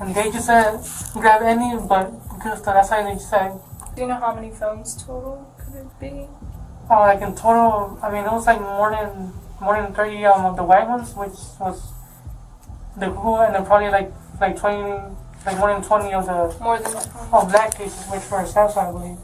And they just said, grab any but good stuff. That's how they said. Do you know how many films total could it be? Like in total, I mean, it was like more than 30 of the white ones, which was the cool, and then probably like 20, like more than 20 of the black cases, which were Samsung, I believe.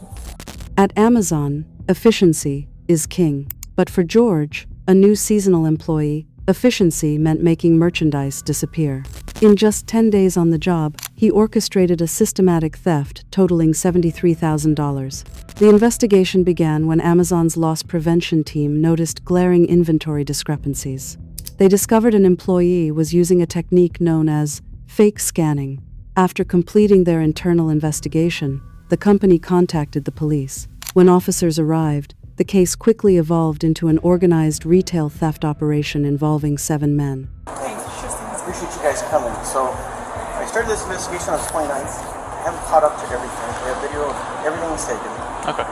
At Amazon, efficiency is king. But for George, a new seasonal employee, efficiency meant making merchandise disappear. In just 10 days on the job, he orchestrated a systematic theft totaling $73,000. The investigation began when Amazon's loss prevention team noticed glaring inventory discrepancies. They discovered an employee was using a technique known as fake scanning. After completing their internal investigation, the company contacted the police. When officers arrived, the case quickly evolved into an organized retail theft operation involving 7 men. Hey, I appreciate you guys coming. So, I started this investigation on the 29th. I haven't caught up to everything. We have video of everything he's taken. Okay.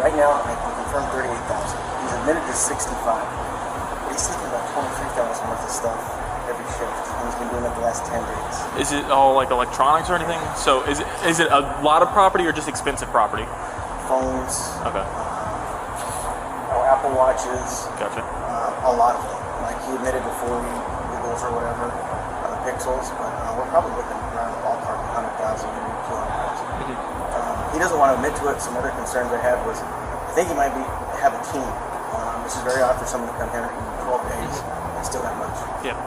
Right now, I can confirm 38,000. He's admitted to 65. But he's taking about 23,000 worth of stuff every shift. And he's been doing it the last 10 days. Is it all like electronics or anything? So, is it a lot of property or just expensive property? Phones. Okay. Apple Watches. Gotcha. A lot of them. Like he admitted before he Googles or whatever, pixels, but we're probably looking around the ballpark of 100,000, maybe 200,000. He doesn't want to admit to it. Some other concerns I had was, I think he might have a team. This is very odd for someone to come here in 12 days and steal that much. Yeah.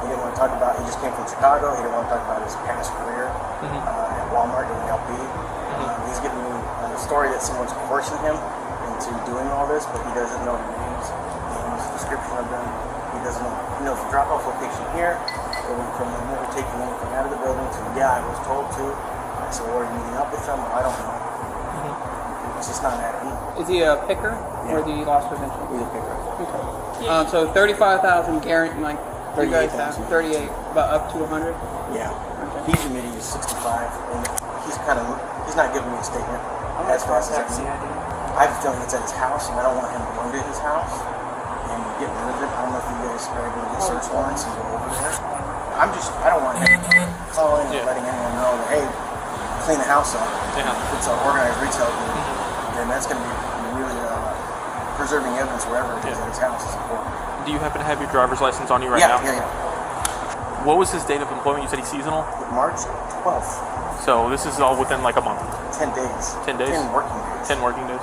He didn't want to talk about, he just came from Chicago. He didn't want to talk about his past career at Walmart doing LP. He's giving me a story that someone's forcing him into doing all this, but he doesn't know the names. He knows the description of them. He doesn't know. He knows the drop-off location here. It went from them never taking anything out of the building to, yeah, I was told to. I said, well, are you meeting up with them? I don't know. It's just not adding up. Is he a picker or the loss prevention? He's a picker. Okay. So 35,000 guaranteed, like you guys have 38, but up to 100. Yeah. Okay. He's admitting he's 65, and he's not giving me a statement as fast as I can. I have a feeling it's at his house, and I don't want him to go to his house and get rid of it. I don't know if you guys are able to get search warrants and go over there. I don't want him calling and letting anyone know that, hey, clean the house up. Yeah. If it's an organized retail group, then that's going to be really preserving evidence wherever it is at his house is important. Do you happen to have your driver's license on you right now? Yeah. What was his date of employment? You said he's seasonal? March 12th. So this is all within like a month? 10 days. 10 days? 10 working days. 10 working days.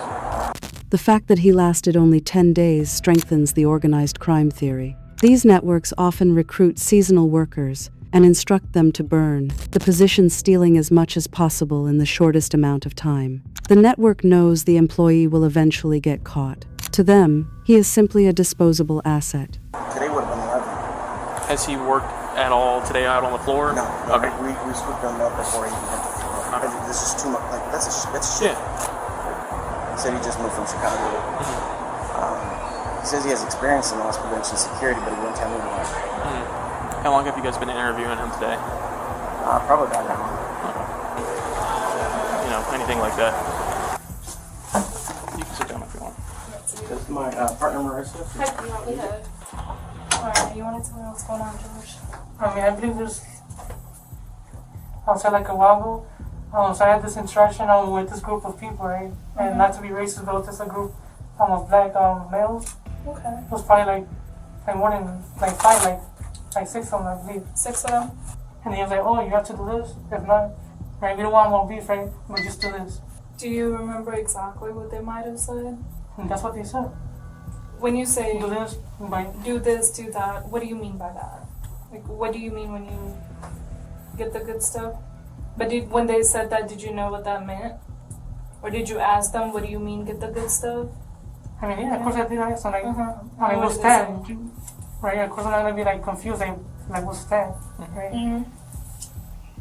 The fact that he lasted only 10 days strengthens the organized crime theory. These networks often recruit seasonal workers and instruct them to burn the position, stealing as much as possible in the shortest amount of time. The network knows the employee will eventually get caught. To them, he is simply a disposable asset. Today would have been 11. Has he worked at all today out on the floor? No. Okay. We swooped him up before he even hit the floor. This is too much. Like, that's shit. Yeah. He said he just moved from Chicago. He says he has experience in loss prevention security, but he wouldn't tell me why. How long have you guys been interviewing him today? Probably about an hour. You know, anything like that. You can sit down if you want. That's my partner Marissa. You want me to? Alright, you want to tell me what's going on, George? I mean, I believe this outside like a while ago. So I had this interaction with this group of people, right? And not to be racist, but it was just a group of black males. Okay. It was probably like more than like 5, like 6 of them, I believe. 6 of them? And he was like, oh, you have to do this? If not, right, we don't want more beef, right? But just do this. Do you remember exactly what they might have said? And that's what they said. When you say Do this, right? Do this, do that, what do you mean by that? Like, what do you mean when you get the good stuff? But when they said that, did you know what that meant? Or did you ask them, what do you mean get the good stuff? I mean, yeah, of course I did, right? So like, what's did they that? Right, of course I'm not going to be like confused, like what's that, right?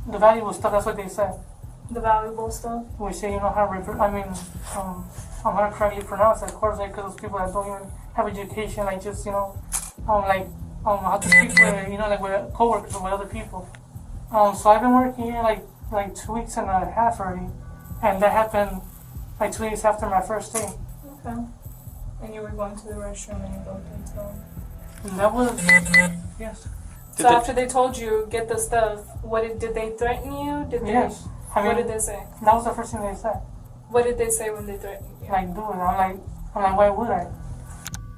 The valuable stuff, that's what they said. The valuable stuff? We say, how to correctly pronounce it, of course, like, because those people that don't even have education, like, just, how to speak with, like, with coworkers or with other people. So I've been working here, like 2 weeks and a half already, and that happened, like, 2 days after my first day. Okay. And you were going to the restroom and you bumped into them? And that was, yes. So after they told you get the stuff, did they threaten you? Did they? Yes. I mean, what did they say? That was the first thing they said. What did they say when they threatened you? Like, do it. I'm like, why would I?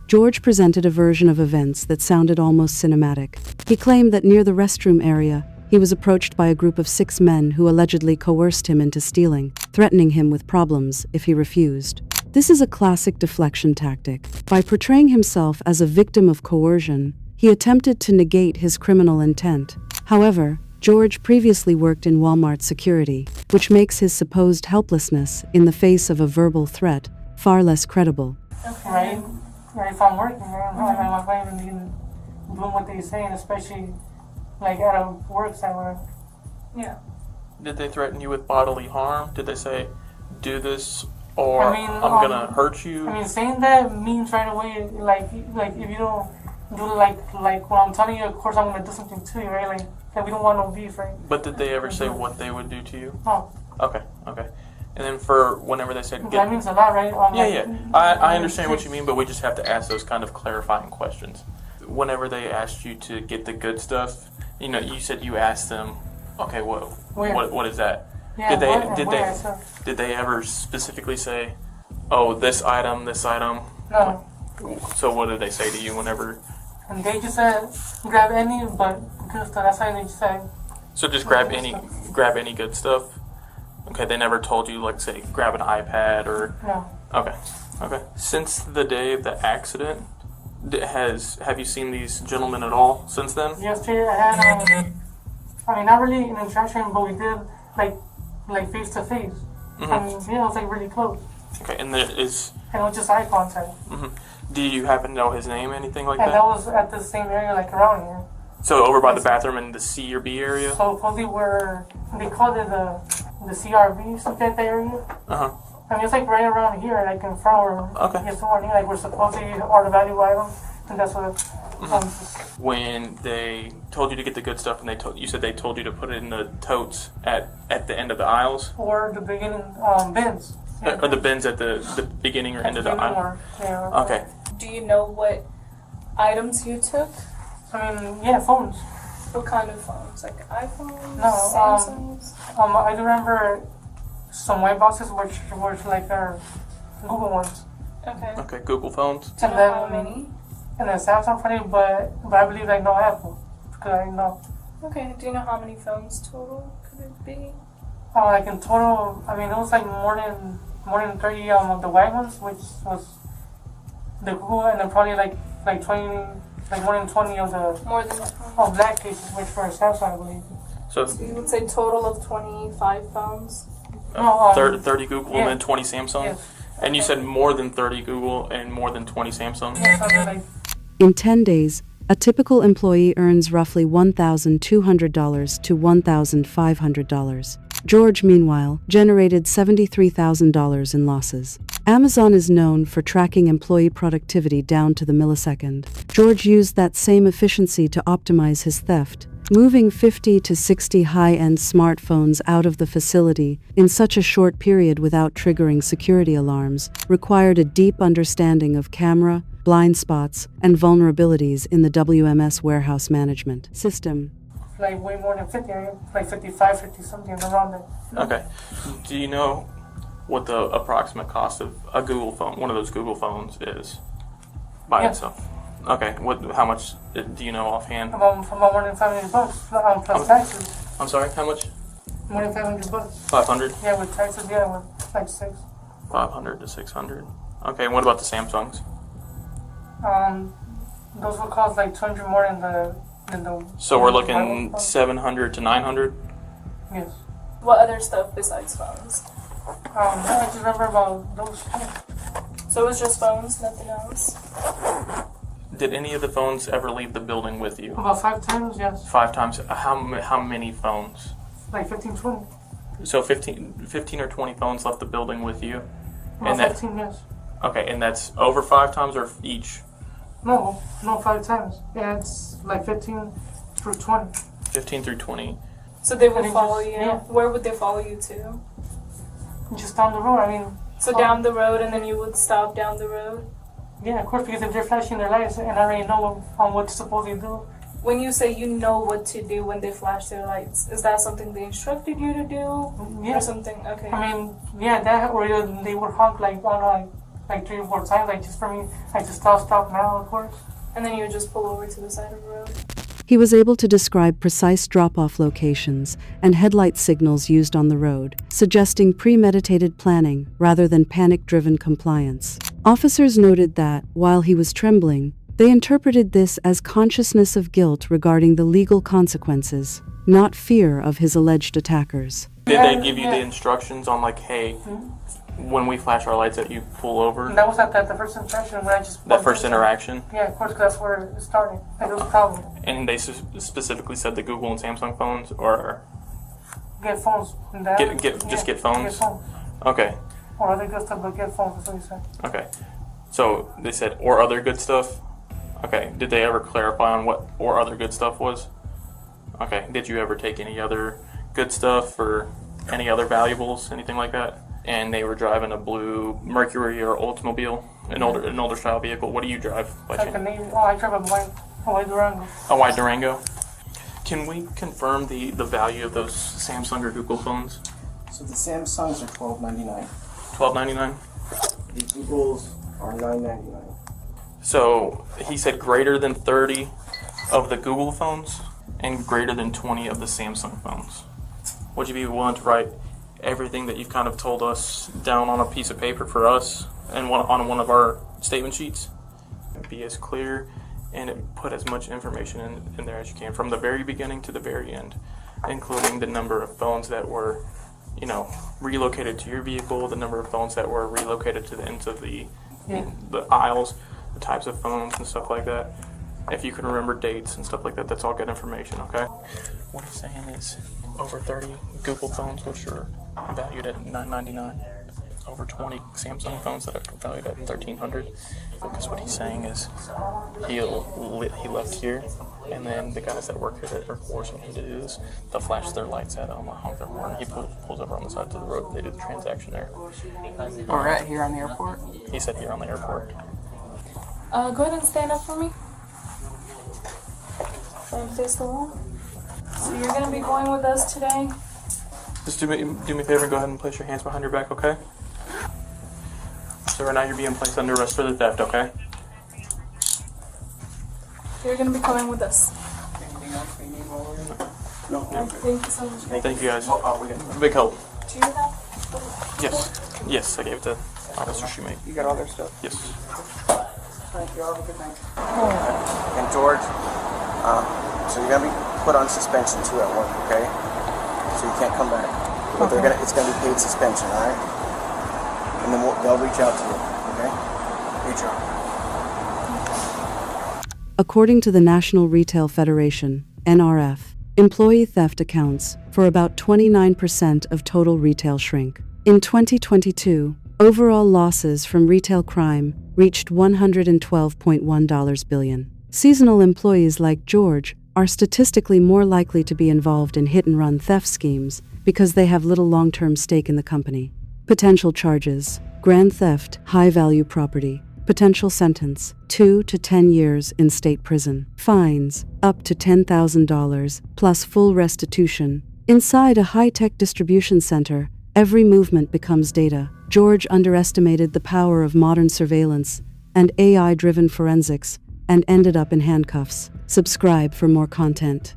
George presented a version of events that sounded almost cinematic. He claimed that near the restroom area, he was approached by a group of 6 men who allegedly coerced him into stealing, threatening him with problems if he refused. This is a classic deflection tactic. By portraying himself as a victim of coercion, he attempted to negate his criminal intent. However, George previously worked in Walmart security, which makes his supposed helplessness in the face of a verbal threat far less credible. Right? Right, if I'm working, I'm not even doing what they're saying, especially like at a work site where. Yeah. Did they threaten you with bodily harm? Did they say, do this or I mean, I'm gonna hurt you? I mean, saying that means right away, like if you don't do like when I'm telling you, of course I'm gonna do something to you, right? Like we don't want no beef, right? But did they ever say what they would do to you? No. Okay. And then for whenever they said That means a lot, right? I understand what you mean, but we just have to ask those kind of clarifying questions. Whenever they asked you to get the good stuff, you said you asked them, okay, what is that? Yeah, did they ever specifically say, oh, this item? No. So what did they say to you whenever? And they just said grab any, but good stuff. That's how they said. So just grab any good stuff. Okay, they never told you, like, say, grab an iPad or... No. Okay. Since the day of the accident, have you seen these gentlemen at all since then? Yesterday I had, I mean, not really an interaction, but we did, like face to face. Mm-hmm. I mean, yeah, it was, like, really close. Okay, and there is... And it was just eye contact. Mm-hmm. Do you happen to know his name, anything like and that? And that was at the same area, like, around here. So over by the bathroom in the C or B area? So supposedly they called it the CRV, something like that area. Uh-huh. I mean, it's like right around here, like in front or somewhere near, like we're supposedly are the value items, and that's what. When they told you to get the good stuff, and you said they told you to put it in the totes at the end of the aisles, or the beginning bins. Yeah, or the bins at the beginning or end of the aisle. Yeah. Okay. Do you know what items you took? I mean, yeah, phones. What kind of phones? Like iPhones? No, Samsungs? I do remember some white boxes which were like our Google ones. Okay, Google phones. Do you know how many? And then Samsung for it, but I believe like no Apple. Because I know. Okay, do you know how many phones total could it be? Like in total, I mean it was like more than 30 of the white ones, which was the Google, and then probably like 20. Like more than 20 of the black cases, which were Samsung, I believe. So you would say total of 25 phones? 30 Google and then 20 Samsung? Yes. And you said more than 30 Google and more than 20 Samsung? Yes, In 10 days, a typical employee earns roughly $1,200 to $1,500. George, meanwhile, generated $73,000 in losses. Amazon is known for tracking employee productivity down to the millisecond. George used that same efficiency to optimize his theft, moving 50 to 60 high-end smartphones out of the facility in such a short period without triggering security alarms required a deep understanding of camera, blind spots, and vulnerabilities in the WMS warehouse management system. Like way more than 50, like 55, 50 something around there. Okay. Do you know what the approximate cost of a Google phone, one of those Google phones, is by itself? Okay. How much do you know offhand? About more than $500 plus taxes. I'm sorry. How much? More than $500. 500. Yeah, with taxes, yeah, with like 6. 500 to 600. Okay. And what about the Samsungs? Those will cost like 200 more than the. So we're looking 700 to 900. Yes. What other stuff besides phones? I just remember about those. So it was just phones, nothing else? Did any of the phones ever leave the building with you? About 5 times, yes. 5 times. How many phones? Like 15, 20. So 15 or 20 phones left the building with you? About 15, yes. Okay, and that's over 5 times or each? No, 5 times. Yeah, it's like 15 through 20. 15 through 20. So they would follow you? Yeah. Where would they follow you to? Just down the road, I mean. So down the road, and then you would stop down the road? Yeah, of course, because if they're flashing their lights and I already know what to supposedly do, When you say you know what to do when they flash their lights, is that something they instructed you to do? Yeah. Or something? Okay. I mean, yeah, that or they would honk like on like 3 or 4 times, like just for me, like just stop now, of course. And then you just pull over to the side of the road. He was able to describe precise drop-off locations and headlight signals used on the road, suggesting premeditated planning rather than panic-driven compliance. Officers noted that, while he was trembling, they interpreted this as consciousness of guilt regarding the legal consequences, not fear of his alleged attackers. Did they give you the instructions on like, hey, when we flash our lights at you, pull over? And that was at the first interaction when I just... That first interaction? Yeah, of course, 'cause that's where it started. Like, it was a problem. And they specifically said the Google and Samsung phones, or Get phones. And that, just get phones? Get phones. Okay, Or other good stuff, but get phones, that's what he said. okay. So they said, or other good stuff? Okay, did they ever clarify on what or other good stuff was? Okay, did you ever take any other good stuff or any other valuables, anything like that? And they were driving a blue Mercury or Oldsmobile, an older style vehicle. What do you drive by Like a chance? name. Oh, I drive a white Durango. A white Durango. Can we confirm the value of those Samsung or Google phones? So the Samsungs are $12.99. $12.99. The Googles are $9.99. So he said greater than 30 of the Google phones and greater than 20 of the Samsung phones. Would you be willing to write everything that you've kind of told us down on a piece of paper for us and on one of our statement sheets? Be as clear and put as much information in there as you can from the very beginning to the very end, including the number of phones that were, relocated to your vehicle, the number of phones that were relocated to the ends of the aisles, the types of phones and stuff like that. If you can remember dates and stuff like that, that's all good information, okay? What he's saying is over 30 Google phones, which are valued at $999, over 20 Samsung phones that are valued at $1,300. Because what he's saying is he left here, and then the guys that work here that are forcing him to do this, they'll flash their lights at him, honk their horn. He pulls over on the side of the road, and they do the transaction there. Or right here on the airport. He said here on the airport. Go ahead and stand up for me. And face the wall. So you're gonna be going with us today. Just do me a favor and go ahead and place your hands behind your back, okay? So right now you're being placed under arrest for the theft, okay? You're gonna be coming with us. Anything else we need while we're in? No, Thank you so much. Thank you guys. Big help. Do you have? Yes, I gave it to Officer Shoemate. You got all their stuff. Yes. Thank you. Have a good night. And George, so you're gonna be put on suspension too at work, okay? So you can't come back. But it's gonna be paid suspension, all right? And then they'll reach out to you, okay? Reach out. According to the National Retail Federation, NRF, employee theft accounts for about 29% of total retail shrink. In 2022, overall losses from retail crime reached $112.1 billion. Seasonal employees like George are statistically more likely to be involved in hit-and-run theft schemes because they have little long-term stake in the company. Potential charges: grand theft, high-value property. Potential sentence: 2 to 10 years in state prison. Fines: up to $10,000 plus full restitution. Inside a high-tech distribution center, every movement becomes data. George underestimated the power of modern surveillance and AI-driven forensics and ended up in handcuffs. Subscribe for more content.